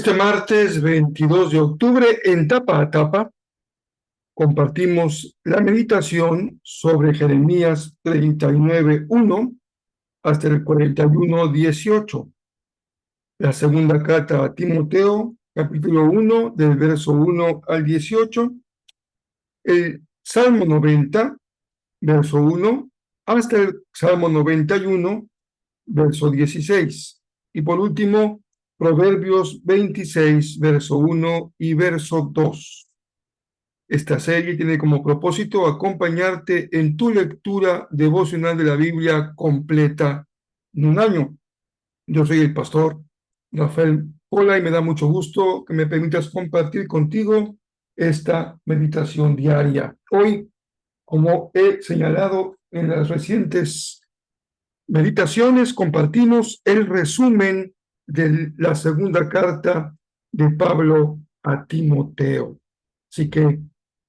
Este martes 22 de octubre, en Tapa a Tapa, compartimos la meditación sobre Jeremías 39:1 hasta el 41:18. La segunda carta a Timoteo, capítulo 1, del verso 1 al 18. El Salmo 90, verso 1, hasta el Salmo 91, verso 16. Y por último, Proverbios 26, verso 1 y verso 2. Esta serie tiene como propósito acompañarte en tu lectura devocional de la Biblia completa en un año. Yo soy el pastor Rafael Pola y me da mucho gusto que me permitas compartir contigo esta meditación diaria. Hoy, como he señalado en las recientes meditaciones, compartimos el resumen de la segunda carta de Pablo a Timoteo. Así que,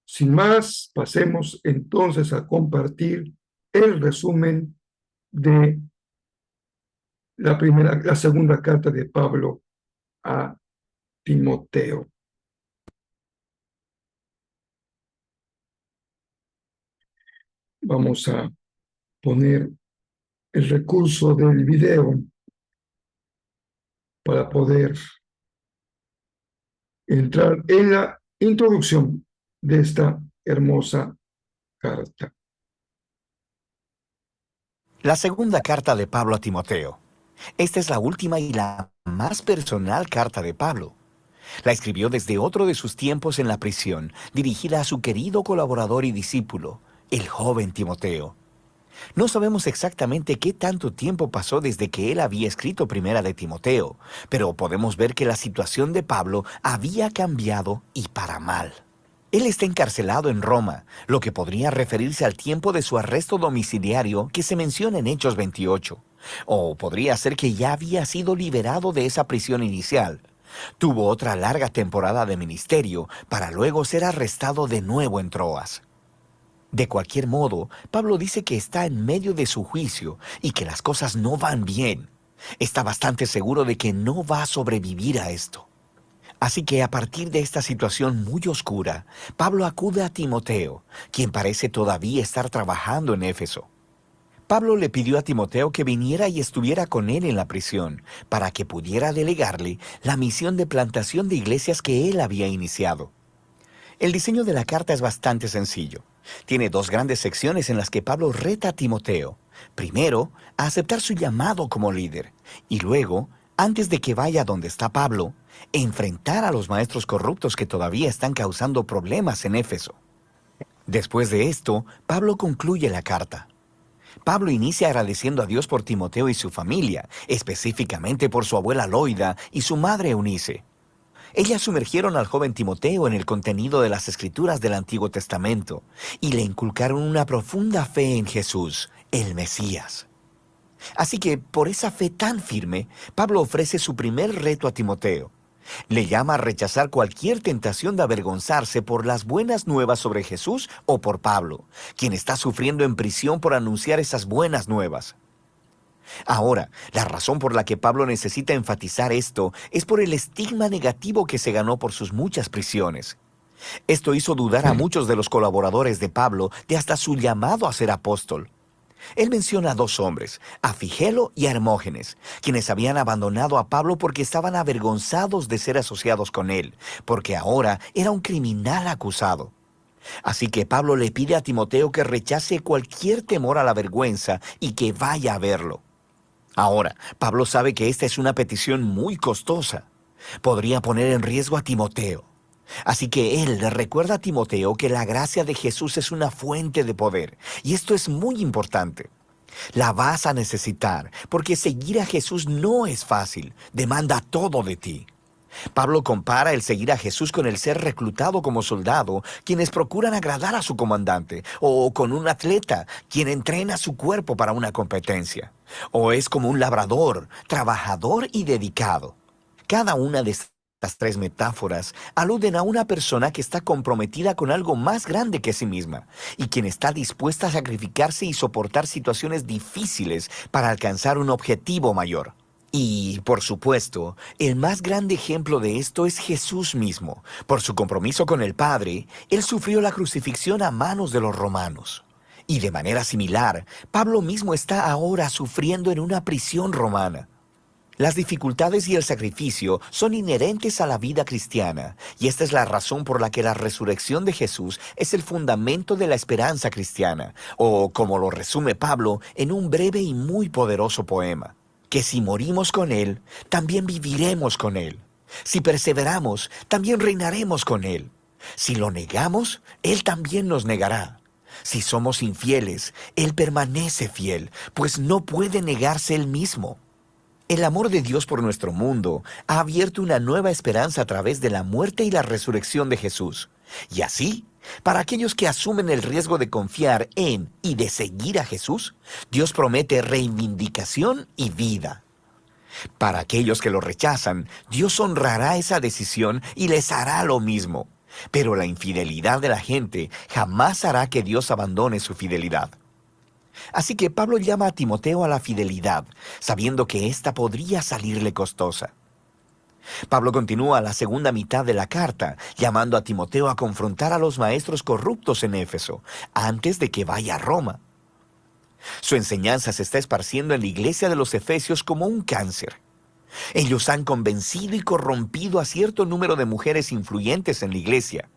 sin más, pasemos entonces a compartir el resumen de la segunda carta de Pablo a Timoteo. Vamos a poner el recurso del video para poder entrar en la introducción de esta hermosa carta. La segunda carta de Pablo a Timoteo. Esta es la última y la más personal carta de Pablo. La escribió desde otro de sus tiempos en la prisión, dirigida a su querido colaborador y discípulo, el joven Timoteo. No sabemos exactamente qué tanto tiempo pasó desde que él había escrito Primera de Timoteo, pero podemos ver que la situación de Pablo había cambiado y para mal. Él está encarcelado en Roma, lo que podría referirse al tiempo de su arresto domiciliario que se menciona en Hechos 28. O podría ser que ya había sido liberado de esa prisión inicial. Tuvo otra larga temporada de ministerio para luego ser arrestado de nuevo en Troas. De cualquier modo, Pablo dice que está en medio de su juicio y que las cosas no van bien. Está bastante seguro de que no va a sobrevivir a esto. Así que a partir de esta situación muy oscura, Pablo acude a Timoteo, quien parece todavía estar trabajando en Éfeso. Pablo le pidió a Timoteo que viniera y estuviera con él en la prisión, para que pudiera delegarle la misión de plantación de iglesias que él había iniciado. El diseño de la carta es bastante sencillo. Tiene dos grandes secciones en las que Pablo reta a Timoteo. Primero, a aceptar su llamado como líder, y luego, antes de que vaya donde está Pablo, enfrentar a los maestros corruptos que todavía están causando problemas en Éfeso. Después de esto, Pablo concluye la carta. Pablo inicia agradeciendo a Dios por Timoteo y su familia, específicamente por su abuela Loida y su madre Eunice. Ellas sumergieron al joven Timoteo en el contenido de las Escrituras del Antiguo Testamento y le inculcaron una profunda fe en Jesús, el Mesías. Así que, por esa fe tan firme, Pablo ofrece su primer reto a Timoteo. Le llama a rechazar cualquier tentación de avergonzarse por las buenas nuevas sobre Jesús o por Pablo, quien está sufriendo en prisión por anunciar esas buenas nuevas. Ahora, la razón por la que Pablo necesita enfatizar esto es por el estigma negativo que se ganó por sus muchas prisiones. Esto hizo dudar a muchos de los colaboradores de Pablo de hasta su llamado a ser apóstol. Él menciona a dos hombres, a Figelo y a Hermógenes, quienes habían abandonado a Pablo porque estaban avergonzados de ser asociados con él, porque ahora era un criminal acusado. Así que Pablo le pide a Timoteo que rechace cualquier temor a la vergüenza y que vaya a verlo. Ahora, Pablo sabe que esta es una petición muy costosa. Podría poner en riesgo a Timoteo. Así que él le recuerda a Timoteo que la gracia de Jesús es una fuente de poder. Y esto es muy importante. La vas a necesitar, porque seguir a Jesús no es fácil. Demanda todo de ti. Pablo compara el seguir a Jesús con el ser reclutado como soldado, quienes procuran agradar a su comandante, o con un atleta, quien entrena su cuerpo para una competencia. O es como un labrador, trabajador y dedicado. Cada una de estas tres metáforas aluden a una persona que está comprometida con algo más grande que sí misma, y quien está dispuesta a sacrificarse y soportar situaciones difíciles para alcanzar un objetivo mayor. Y, por supuesto, el más grande ejemplo de esto es Jesús mismo. Por su compromiso con el Padre, Él sufrió la crucifixión a manos de los romanos. Y de manera similar, Pablo mismo está ahora sufriendo en una prisión romana. Las dificultades y el sacrificio son inherentes a la vida cristiana, y esta es la razón por la que la resurrección de Jesús es el fundamento de la esperanza cristiana, o como lo resume Pablo en un breve y muy poderoso poema, que si morimos con Él, también viviremos con Él. Si perseveramos, también reinaremos con Él. Si lo negamos, Él también nos negará. Si somos infieles, Él permanece fiel, pues no puede negarse Él mismo. El amor de Dios por nuestro mundo ha abierto una nueva esperanza a través de la muerte y la resurrección de Jesús. Y así, para aquellos que asumen el riesgo de confiar en y de seguir a Jesús, Dios promete reivindicación y vida. Para aquellos que lo rechazan, Dios honrará esa decisión y les hará lo mismo. Pero la infidelidad de la gente jamás hará que Dios abandone su fidelidad. Así que Pablo llama a Timoteo a la fidelidad, sabiendo que ésta podría salirle costosa. Pablo continúa la segunda mitad de la carta, llamando a Timoteo a confrontar a los maestros corruptos en Éfeso, antes de que vaya a Roma. Su enseñanza se está esparciendo en la iglesia de los Efesios como un cáncer. Ellos han convencido y corrompido a cierto número de mujeres influyentes en la iglesia.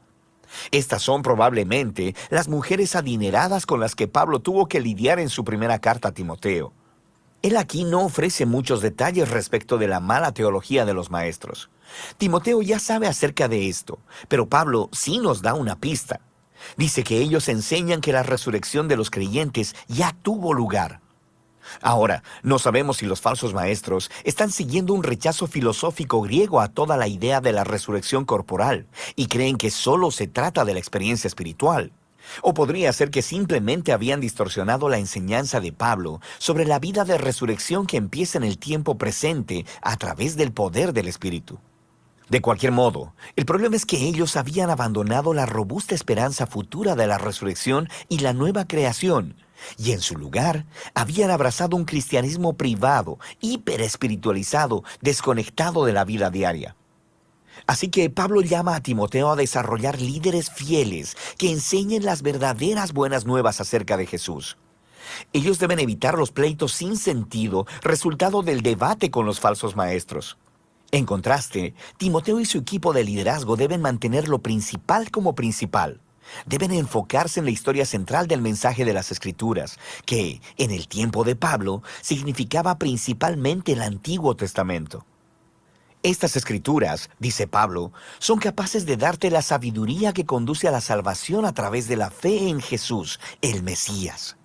Estas son probablemente las mujeres adineradas con las que Pablo tuvo que lidiar en su primera carta a Timoteo. Él aquí no ofrece muchos detalles respecto de la mala teología de los maestros. Timoteo ya sabe acerca de esto, pero Pablo sí nos da una pista. Dice que ellos enseñan que la resurrección de los creyentes ya tuvo lugar. Ahora, no sabemos si los falsos maestros están siguiendo un rechazo filosófico griego a toda la idea de la resurrección corporal y creen que solo se trata de la experiencia espiritual. O podría ser que simplemente habían distorsionado la enseñanza de Pablo sobre la vida de resurrección que empieza en el tiempo presente a través del poder del Espíritu. De cualquier modo, el problema es que ellos habían abandonado la robusta esperanza futura de la resurrección y la nueva creación, y en su lugar habían abrazado un cristianismo privado, hiperespiritualizado, desconectado de la vida diaria. Así que Pablo llama a Timoteo a desarrollar líderes fieles que enseñen las verdaderas buenas nuevas acerca de Jesús. Ellos deben evitar los pleitos sin sentido, resultado del debate con los falsos maestros. En contraste, Timoteo y su equipo de liderazgo deben mantener lo principal como principal. Deben enfocarse en la historia central del mensaje de las Escrituras, que, en el tiempo de Pablo, significaba principalmente el Antiguo Testamento. Estas Escrituras, dice Pablo, son capaces de darte la sabiduría que conduce a la salvación a través de la fe en Jesús, el Mesías.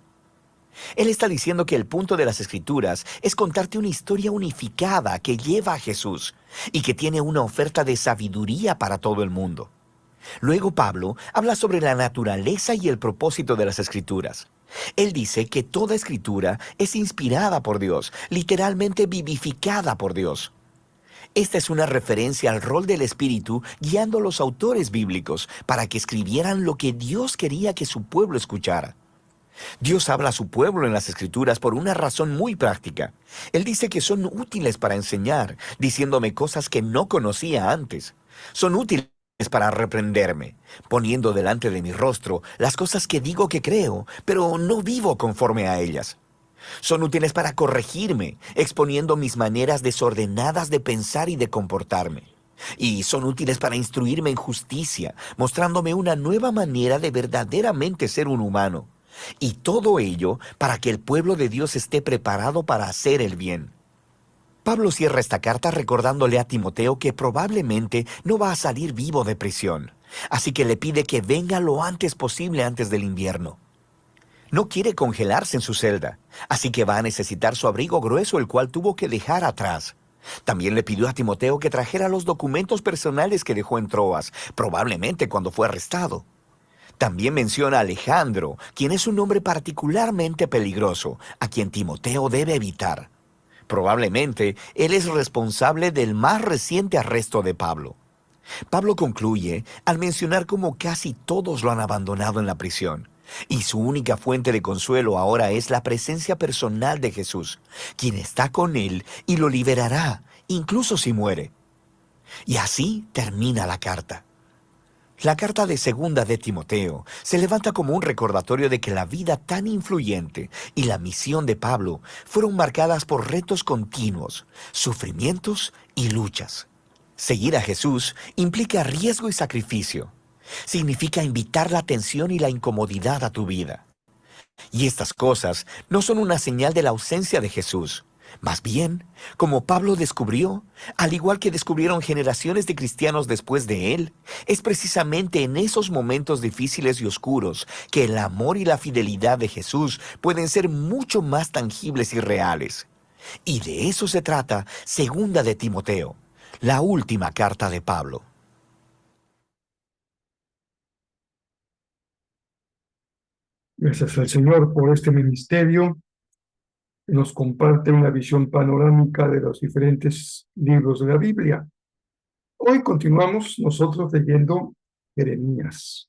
Él está diciendo que el punto de las Escrituras es contarte una historia unificada que lleva a Jesús y que tiene una oferta de sabiduría para todo el mundo. Luego Pablo habla sobre la naturaleza y el propósito de las Escrituras. Él dice que toda Escritura es inspirada por Dios, literalmente vivificada por Dios. Esta es una referencia al rol del Espíritu guiando a los autores bíblicos para que escribieran lo que Dios quería que su pueblo escuchara. Dios habla a su pueblo en las Escrituras por una razón muy práctica. Él dice que son útiles para enseñar, diciéndome cosas que no conocía antes. Son útiles para reprenderme, poniendo delante de mi rostro las cosas que digo que creo, pero no vivo conforme a ellas. Son útiles para corregirme, exponiendo mis maneras desordenadas de pensar y de comportarme. Y son útiles para instruirme en justicia, mostrándome una nueva manera de verdaderamente ser un humano. Y todo ello para que el pueblo de Dios esté preparado para hacer el bien. Pablo cierra esta carta recordándole a Timoteo que probablemente no va a salir vivo de prisión, así que le pide que venga lo antes posible antes del invierno. No quiere congelarse en su celda, así que va a necesitar su abrigo grueso, el cual tuvo que dejar atrás. También le pidió a Timoteo que trajera los documentos personales que dejó en Troas, probablemente cuando fue arrestado. También menciona a Alejandro, quien es un hombre particularmente peligroso, a quien Timoteo debe evitar. Probablemente él es responsable del más reciente arresto de Pablo. Pablo concluye al mencionar cómo casi todos lo han abandonado en la prisión, Y su única fuente de consuelo ahora es la presencia personal de Jesús, quien está con él y lo liberará, incluso si muere. Y así termina la carta. La carta de segunda de Timoteo se levanta como un recordatorio de que la vida tan influyente y la misión de Pablo fueron marcadas por retos continuos, sufrimientos y luchas. Seguir a Jesús implica riesgo y sacrificio. Significa invitar la atención y la incomodidad a tu vida. Y estas cosas no son una señal de la ausencia de Jesús. Más bien, como Pablo descubrió, al igual que descubrieron generaciones de cristianos después de él, es precisamente en esos momentos difíciles y oscuros que el amor y la fidelidad de Jesús pueden ser mucho más tangibles y reales. Y de eso se trata Segunda de Timoteo, la última carta de Pablo. Gracias al Señor por este ministerio que nos comparte una visión panorámica de los diferentes libros de la Biblia. Hoy continuamos nosotros leyendo Jeremías,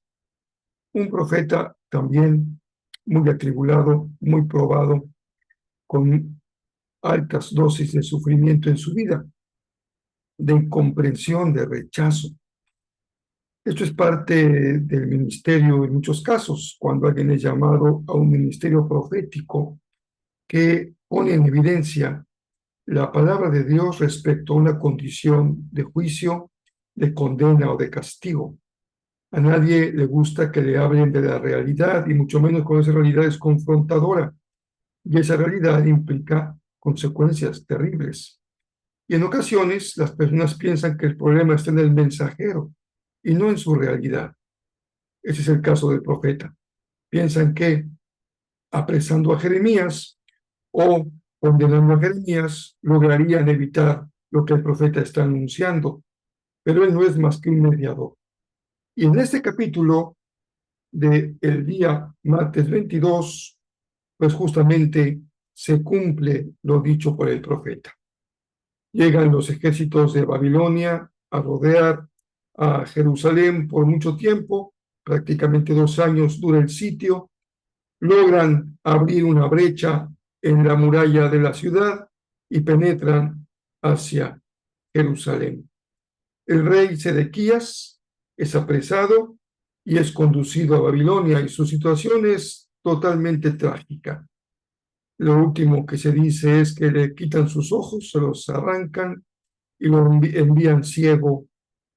un profeta también muy atribulado, muy probado, con altas dosis de sufrimiento en su vida, de incomprensión, de rechazo. Esto es parte del ministerio en muchos casos, cuando alguien es llamado a un ministerio profético que pone en evidencia la palabra de Dios respecto a una condición de juicio, de condena o de castigo. A nadie le gusta que le hablen de la realidad, y mucho menos cuando esa realidad es confrontadora, y esa realidad implica consecuencias terribles. Y en ocasiones las personas piensan que el problema está en el mensajero y no en su realidad. Ese es el caso del profeta. Piensan que apresando a Jeremías o condenando a Jeremías lograrían evitar lo que el profeta está anunciando, pero él no es más que un mediador. Y en este capítulo del día martes 22, pues justamente se cumple lo dicho por el profeta. Llegan los ejércitos de Babilonia a rodear a Jerusalén por mucho tiempo, prácticamente 2 años dura el sitio, logran abrir una brecha en la muralla de la ciudad y penetran hacia Jerusalén. El rey Sedequías es apresado y es conducido a Babilonia, y su situación es totalmente trágica. Lo último que se dice es que le quitan sus ojos, se los arrancan y lo envían ciego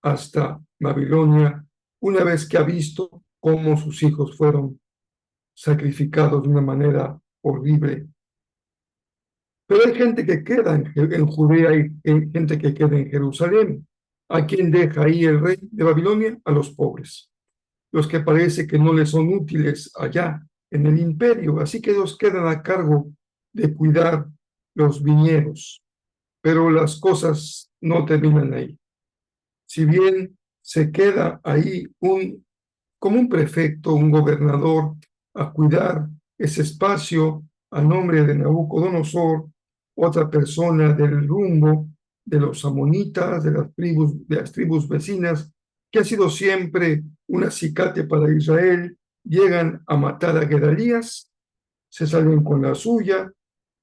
hasta Babilonia, una vez que ha visto cómo sus hijos fueron sacrificados de una manera horrible. Pero hay gente que queda en Judea y hay gente que queda en Jerusalén. ¿A quién deja ahí el rey de Babilonia? A los pobres, los que parece que no les son útiles allá en el imperio. Así que ellos quedan a cargo de cuidar los viñedos. Pero las cosas no terminan ahí. Si bien se queda ahí como un prefecto, un gobernador, a cuidar ese espacio a nombre de Nabucodonosor, otra persona del rumbo de los amonitas, de las tribus vecinas, que ha sido siempre un acicate para Israel, llegan a matar a Gedalías, se salen con la suya,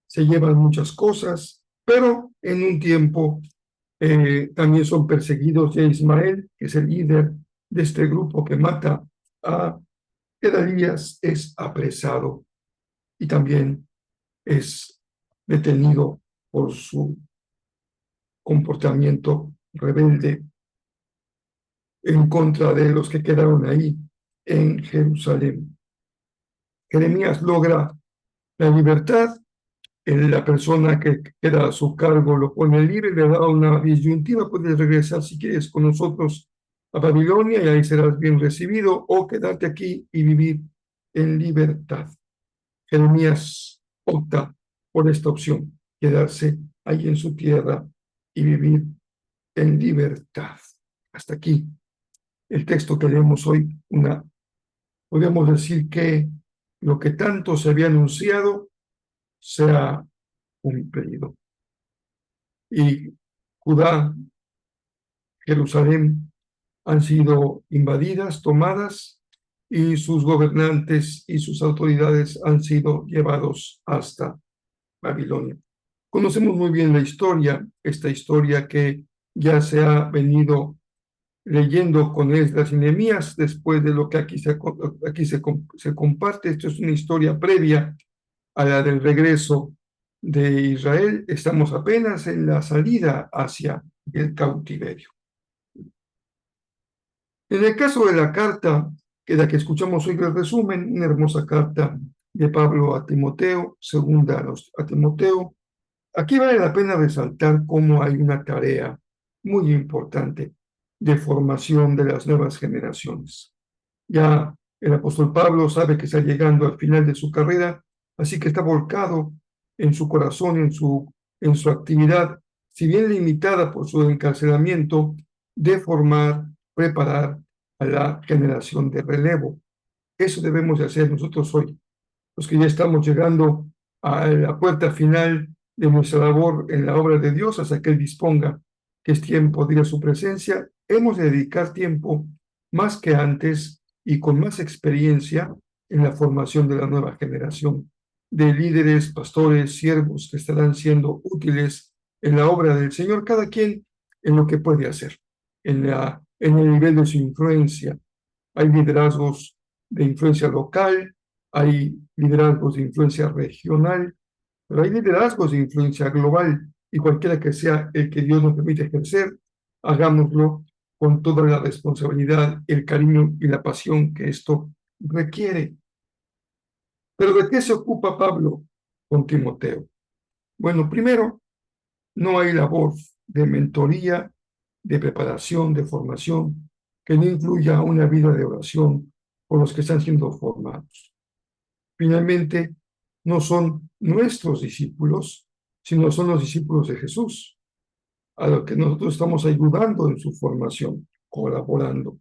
se llevan muchas cosas, pero en un tiempo también son perseguidos, y Ismael, que es el líder de este grupo que mata a Gedalías, es apresado y también es detenido por su comportamiento rebelde en contra de los que quedaron ahí en Jerusalén. Jeremías logra la libertad. La persona que queda a su cargo lo pone libre, le da una disyuntiva: puedes regresar si quieres con nosotros a Babilonia y ahí serás bien recibido, o quedarte aquí y vivir en libertad. Jeremías opta por esta opción, quedarse ahí en su tierra y vivir en libertad. Hasta aquí el texto que leemos hoy. Podemos decir que lo que tanto se había anunciado se ha cumplido. Y Judá, Jerusalén han sido invadidas, tomadas, y sus gobernantes y sus autoridades han sido llevados hasta Babilonia. Conocemos muy bien la historia, esta historia que ya se ha venido leyendo con Esdras y Nehemías, después de lo que se comparte. Esto es una historia previa a la del regreso de Israel. Estamos apenas en la salida hacia el cautiverio. En el caso de la carta, que la que escuchamos hoy, el resumen, una hermosa carta de Pablo a Timoteo, segunda a Timoteo. Aquí vale la pena resaltar cómo hay una tarea muy importante de formación de las nuevas generaciones. Ya el apóstol Pablo sabe que está llegando al final de su carrera, así que está volcado en su corazón, en su actividad, si bien limitada por su encarcelamiento, de formar, preparar a la generación de relevo. Eso debemos de hacer nosotros hoy, los que ya estamos llegando a la puerta final de nuestra labor en la obra de Dios, hasta que Él disponga que es tiempo de ir a su presencia. Hemos de dedicar tiempo más que antes y con más experiencia en la formación de la nueva generación de líderes, pastores, siervos que estarán siendo útiles en la obra del Señor, cada quien en lo que puede hacer, en el nivel de su influencia. Hay liderazgos de influencia local, hay liderazgos de influencia regional, pero hay liderazgos de influencia global, y cualquiera que sea el que Dios nos permite ejercer, hagámoslo con toda la responsabilidad, el cariño y la pasión que esto requiere. Pero ¿de qué se ocupa Pablo con Timoteo? Bueno, primero, no hay labor de mentoría, de preparación, de formación, que no incluya una vida de oración por los que están siendo formados. Finalmente, no son nuestros discípulos, sino son los discípulos de Jesús, a los que nosotros estamos ayudando en su formación, colaborando.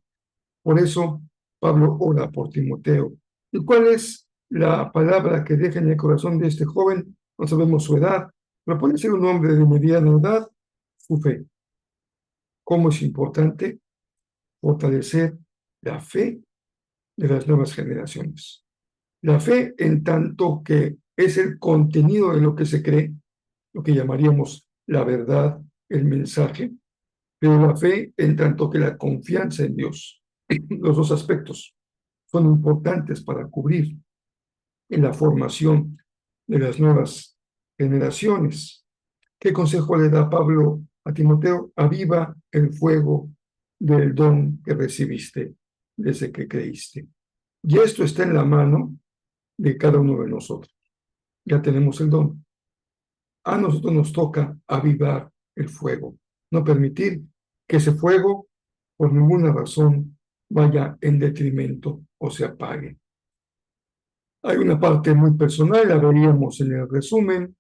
Por eso, Pablo ora por Timoteo. ¿Y cuál es la palabra que deja en el corazón de este joven? No sabemos su edad, pero puede ser un hombre de mediana edad, su fe. ¿Cómo es importante fortalecer la fe de las nuevas generaciones? La fe, en tanto que es el contenido de lo que se cree, lo que llamaríamos la verdad, el mensaje, pero la fe en tanto que la confianza en Dios. Los dos aspectos son importantes para cubrir en la formación de las nuevas generaciones. ¿Qué consejo le da Pablo a Timoteo? Aviva el fuego del don que recibiste desde que creíste. Y esto está en la mano de cada uno de nosotros. Ya tenemos el don. A nosotros nos toca avivar el fuego, no permitir que ese fuego, por ninguna razón, vaya en detrimento o se apague. Hay una parte muy personal, la veríamos en el resumen,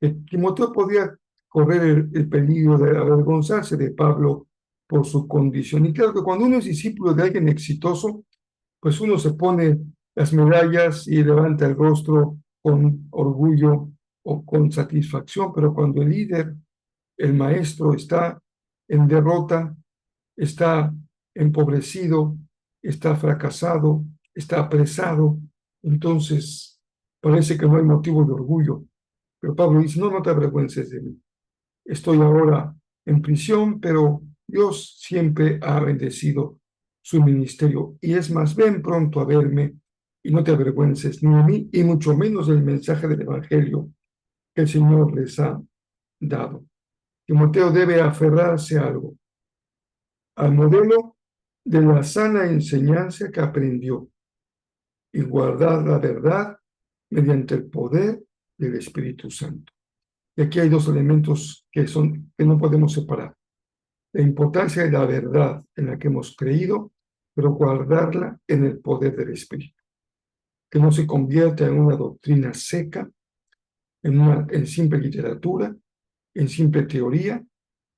que Timoteo podía correr el peligro de avergonzarse de Pablo por su condición. Y claro que cuando uno es discípulo de alguien exitoso, pues uno se pone las medallas y levanta el rostro con orgullo o con satisfacción, pero cuando el líder, el maestro, está en derrota, está empobrecido, está fracasado, está apresado, entonces parece que no hay motivo de orgullo. Pero Pablo dice, no, no te avergüences de mí. Estoy ahora en prisión, pero Dios siempre ha bendecido su ministerio. Y es más, ven pronto a verme y no te avergüences ni a mí, y mucho menos del mensaje del Evangelio que el Señor les ha dado. Timoteo debe aferrarse a algo, al modelo de la sana enseñanza que aprendió, y guardar la verdad mediante el poder del Espíritu Santo. Y aquí hay dos elementos que no podemos separar. La importancia de la verdad en la que hemos creído, pero guardarla en el poder del Espíritu. Que no se convierta en una doctrina seca, en simple literatura, en simple teoría,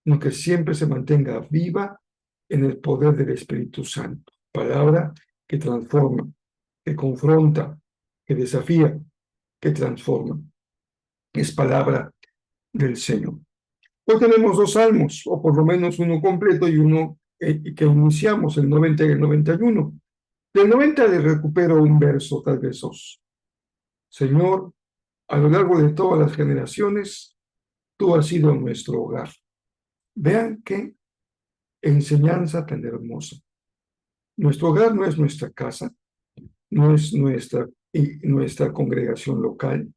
sino que siempre se mantenga viva en el poder del Espíritu Santo. Palabra que transforma, que confronta, que desafía, que transforma. Es palabra del Señor. Hoy tenemos dos salmos, o por lo menos uno completo y uno que iniciamos, el 90 y el 91. Del 90 le recupero un verso, tal vez dos. Señor, a lo largo de todas las generaciones, tú has sido nuestro hogar. Vean qué enseñanza tan hermosa. Nuestro hogar no es nuestra casa, no es nuestra congregación local,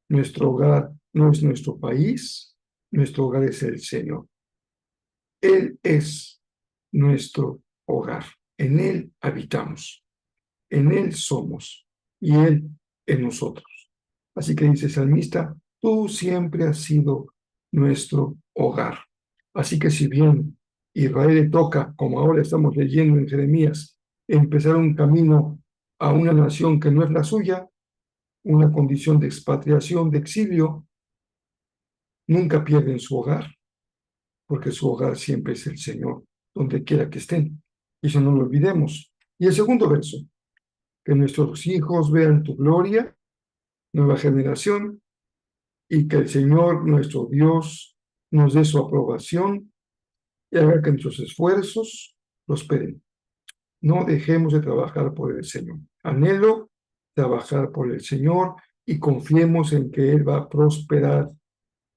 nuestro hogar no es nuestro país, nuestro hogar es el Señor. Él es nuestro hogar, en Él habitamos, en Él somos y Él en nosotros. Así que dice el salmista, tú siempre has sido nuestro hogar. Así que si bien Israel le toca, como ahora estamos leyendo en Jeremías, empezar un camino a una nación que no es la suya, una condición de expatriación, de exilio, nunca pierden su hogar, porque su hogar siempre es el Señor, donde quiera que estén. Y eso no lo olvidemos. Y el segundo verso, que nuestros hijos vean tu gloria, nueva generación, y que el Señor, nuestro Dios, nos dé su aprobación y haga que nuestros esfuerzos prosperen. No dejemos de trabajar por el Señor. Anhelo trabajar por el Señor y confiemos en que Él va a prosperar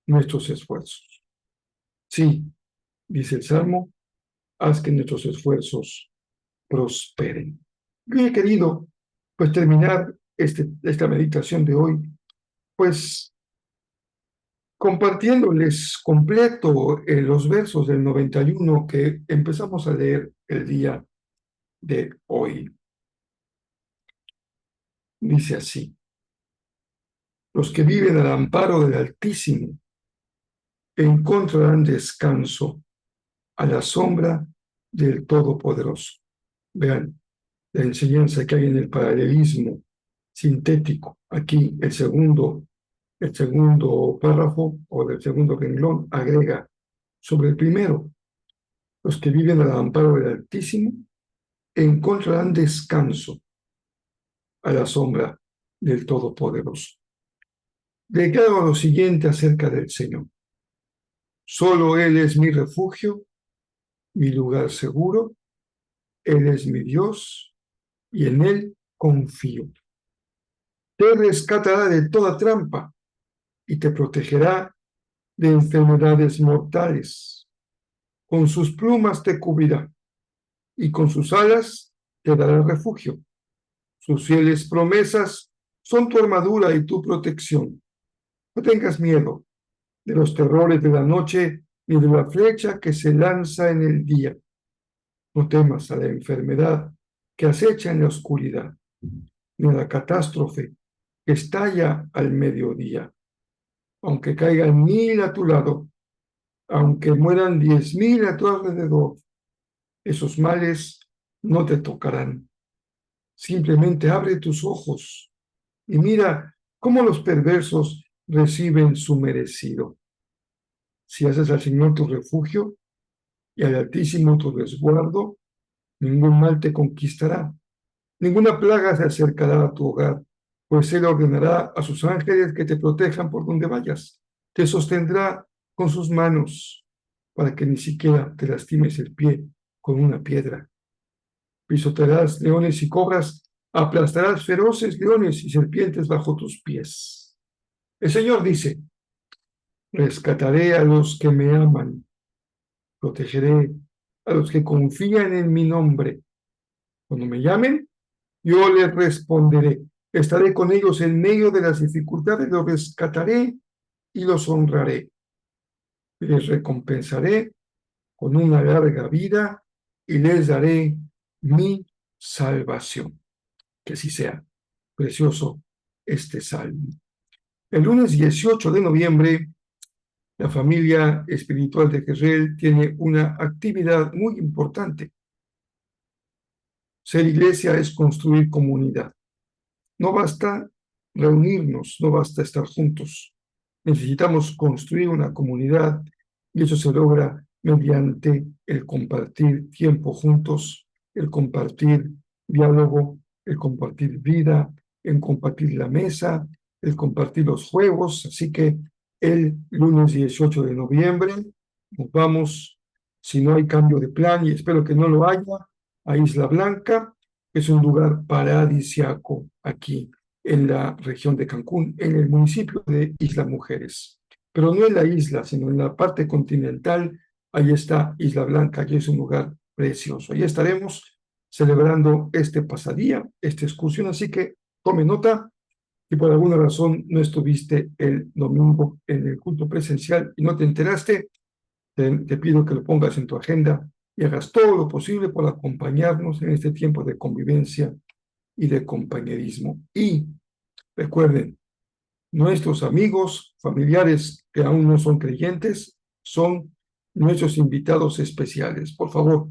nuestros esfuerzos. Sí, dice el Salmo, haz que nuestros esfuerzos prosperen. Yo he querido, pues, terminar esta meditación de hoy, pues, compartiéndoles completo los versos del 91 que empezamos a leer el día de hoy. Dice así, los que viven al amparo del Altísimo encontrarán descanso a la sombra del Todopoderoso. Vean la enseñanza que hay en el paralelismo sintético. Aquí el segundo párrafo o del segundo renglón agrega sobre el primero, los que viven al amparo del Altísimo encontrarán descanso a la sombra del Todopoderoso. Declaro lo siguiente acerca del Señor. Solo Él es mi refugio, mi lugar seguro, Él es mi Dios y en Él confío. Te rescatará de toda trampa y te protegerá de enfermedades mortales. Con sus plumas te cubrirá y con sus alas te dará refugio. Sus fieles promesas son tu armadura y tu protección. No tengas miedo de los terrores de la noche ni de la flecha que se lanza en el día. No temas a la enfermedad que acecha en la oscuridad, ni a la catástrofe que estalla al mediodía. Aunque caigan 1000 a tu lado, aunque mueran 10,000 a tu alrededor, esos males no te tocarán. Simplemente abre tus ojos y mira cómo los perversos reciben su merecido. Si haces al Señor tu refugio y al Altísimo tu resguardo, ningún mal te conquistará, ninguna plaga se acercará a tu hogar, pues Él ordenará a sus ángeles que te protejan por donde vayas. Te sostendrá con sus manos para que ni siquiera te lastimes el pie con una piedra. Pisotearás leones y cobras, aplastarás feroces leones y serpientes bajo tus pies. El Señor dice, rescataré a los que me aman, protegeré a los que confían en mi nombre. Cuando me llamen, yo les responderé. Estaré con ellos en medio de las dificultades, los rescataré y los honraré. Les recompensaré con una larga vida y les daré mi salvación. Que así sea. Precioso este salmo. El lunes 18 de noviembre, la familia espiritual de Jezreel tiene una actividad muy importante. Ser iglesia es construir comunidad. No basta reunirnos, no basta estar juntos. Necesitamos construir una comunidad y eso se logra mediante el compartir tiempo juntos, el compartir diálogo, el compartir vida, el compartir la mesa, el compartir los juegos. Así que el lunes 18 de noviembre nos vamos, si no hay cambio de plan, y espero que no lo haya, a Isla Blanca. es un lugar paradisiaco aquí en la región de Cancún, en el municipio de Isla Mujeres. Pero no en la isla, sino en la parte continental. Ahí está Isla Blanca, y es un lugar precioso. Ahí estaremos celebrando este pasadía, esta excursión. Así que tome nota. Si por alguna razón no estuviste el domingo en el culto presencial y no te enteraste, te pido que lo pongas en tu agenda y hagas todo lo posible por acompañarnos en este tiempo de convivencia y de compañerismo. Y recuerden, nuestros amigos, familiares que aún no son creyentes, son nuestros invitados especiales. Por favor,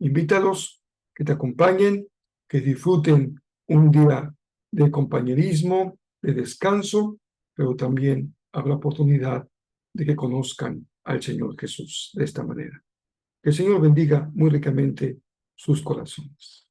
invítalos, que te acompañen, que disfruten un día de compañerismo, de descanso, pero también habrá oportunidad de que conozcan al Señor Jesús de esta manera. Que el Señor bendiga muy ricamente sus corazones.